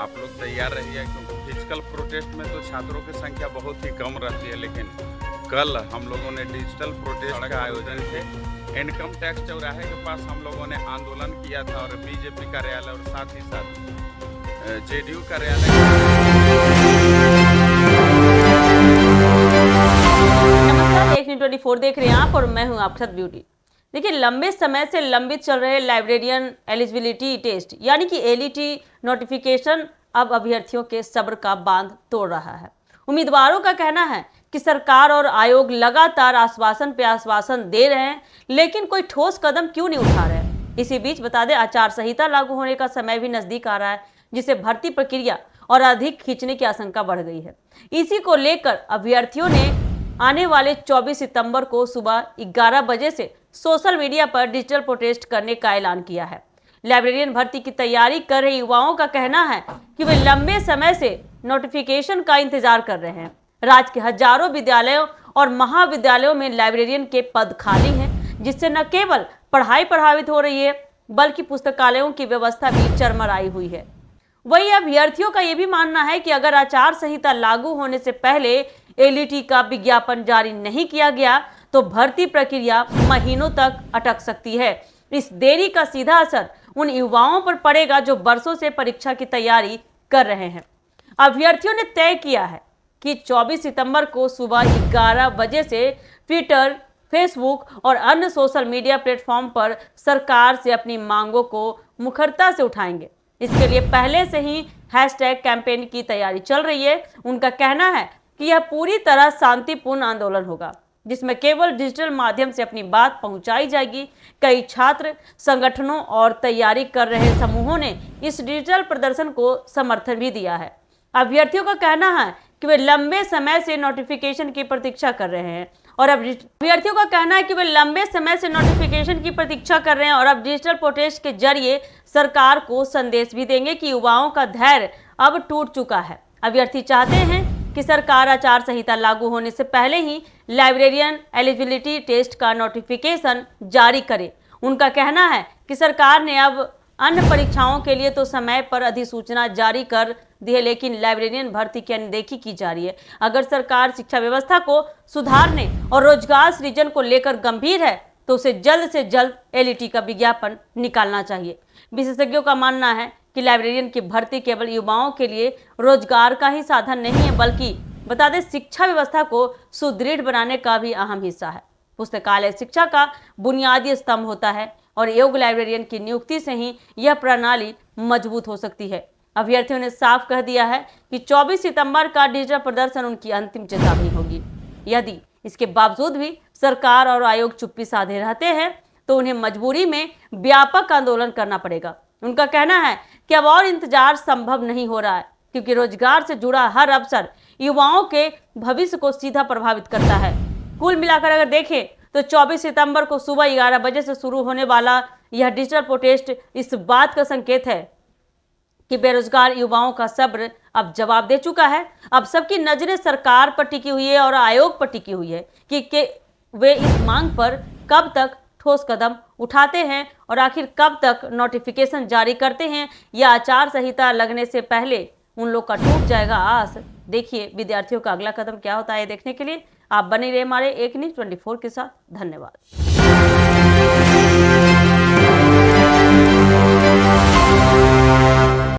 आप लोग तैयार रहिए, क्योंकि फिजिकल प्रोटेस्ट में तो छात्रों की संख्या बहुत ही कम रहती है, लेकिन कल हम लोगों ने डिजिटल प्रोटेस्ट का आयोजन थे। इनकम टैक्स चौराहे के पास हम लोगों ने आंदोलन किया था और बीजेपी कार्यालय और साथ ही साथ जेडीयू कार्यालय। नमस्कार, एक न्यूज़ 24 देख रहे हैं आप और मैं हूं आपके साथ ब्यूटी। देखिए, लंबे समय से लंबित चल रहे लाइब्रेरियन एलिजिबिलिटी टेस्ट यानी कि एलईटी नोटिफिकेशन अब अभ्यर्थियों के सब्र का बांध तोड़ रहा है। उम्मीदवारों का कहना है कि सरकार और आयोग लगातार आश्वासन पे आश्वासन दे रहे हैं, लेकिन कोई ठोस कदम क्यों नहीं उठा रहे हैं। इसी बीच बता दें, आचार संहिता लागू होने का समय भी नजदीक आ रहा है, जिससे भर्ती प्रक्रिया और अधिक खींचने की आशंका बढ़ गई है। इसी को लेकर अभ्यर्थियों ने आने वाले 24 सितंबर को सुबह 11 बजे से सोशल मीडिया पर डिजिटल प्रोटेस्ट करने का ऐलान किया है। लाइब्रेरियन भर्ती की तैयारी कर रहे युवाओं का कहना है कि वे लंबे समय से नोटिफिकेशन का इंतजार कर रहे हैं। राज्य के हजारों विद्यालयों और महाविद्यालयों में लाइब्रेरियन के पद खाली हैं, जिससे न केवल पढ़ाई प्रभावित हो रही है, बल्कि पुस्तकालयों की व्यवस्था भी चरमराई हुई है। वही अभ्यर्थियों का यह भी मानना है कि अगर आचार संहिता लागू होने से पहले एलईटी का विज्ञापन जारी नहीं किया गया तो भर्ती प्रक्रिया महीनों तक अटक सकती है। इस देरी का सीधा असर उन युवाओं पर पड़ेगा जो बरसों से परीक्षा की तैयारी कर रहे हैं। अभ्यर्थियों ने तय किया है कि 24 सितंबर को सुबह 11 बजे से ट्विटर, फेसबुक और अन्य सोशल मीडिया प्लेटफॉर्म पर सरकार से अपनी मांगों को मुखरता से उठाएंगे। इसके लिए पहले से ही हैशटैग कैंपेन की तैयारी चल रही है। उनका कहना है कि यह पूरी तरह शांतिपूर्ण आंदोलन होगा, जिसमें केवल डिजिटल माध्यम से अपनी बात पहुंचाई जाएगी। कई छात्र संगठनों और तैयारी कर रहे समूहों ने इस डिजिटल प्रदर्शन को समर्थन भी दिया है। अभ्यर्थियों का कहना है कि वे लंबे समय से नोटिफिकेशन की प्रतीक्षा कर रहे हैं और अब डिजिटल प्रोटेस्ट के जरिए सरकार को संदेश भी देंगे कि युवाओं का धैर्य अब टूट चुका है। अभ्यर्थी चाहते हैं कि सरकार आचार संहिता लागू होने से पहले ही लाइब्रेरियन एलिजिबिलिटी टेस्ट का नोटिफिकेशन जारी करे। उनका कहना है कि सरकार ने अब अन्य परीक्षाओं के लिए तो समय पर अधिसूचना जारी कर दी है, लेकिन लाइब्रेरियन भर्ती की अनदेखी की जा रही है। अगर सरकार शिक्षा व्यवस्था को सुधारने और रोजगार सृजन को लेकर गंभीर है तो उसे जल्द से जल्द एलईटी का विज्ञापन निकालना चाहिए। विशेषज्ञों का मानना है कि लाइब्रेरियन की भर्ती केवल युवाओं के लिए रोजगार का ही साधन नहीं है, बल्कि बता दें शिक्षा व्यवस्था को सुदृढ़ बनाने का भी अहम हिस्सा है। पुस्तकालय शिक्षा का बुनियादी स्तंभ होता है और योग्य लाइब्रेरियन की नियुक्ति से ही यह प्रणाली मजबूत हो सकती है। अभ्यर्थियों ने साफ कह दिया है कि 24 सितंबर का डिजिटल प्रदर्शन उनकी अंतिम चेतावनी होगी। यदि इसके बावजूद भी सरकार और आयोग चुप्पी साधे रहते हैं तो उन्हें मजबूरी में व्यापक आंदोलन करना पड़ेगा। उनका कहना है कि अब और इंतजार संभव नहीं हो रहा है, क्योंकि रोजगार से जुड़ा हर अवसर युवाओं के भविष्य को सीधा प्रभावित करता है। कुल मिलाकर अगर देखें तो 24 सितंबर को सुबह 11 बजे से शुरू होने वाला यह डिजिटल प्रोटेस्ट इस बात का संकेत है कि बेरोजगार युवाओं का सब्र अब जवाब दे चुका है। अब सबकी नजरें सरकार पर टिकी हुई है और आयोग पर टिकी हुई है कि वे इस मांग पर कब तक ठोस कदम उठाते हैं और आखिर कब तक नोटिफिकेशन जारी करते हैं, या आचार संहिता लगने से पहले उन लोग का टूट जाएगा आस। देखिए विद्यार्थियों का अगला कदम क्या होता है। देखने के लिए आप बने रहे हमारे एक न्यूज़ 24 के साथ। धन्यवाद।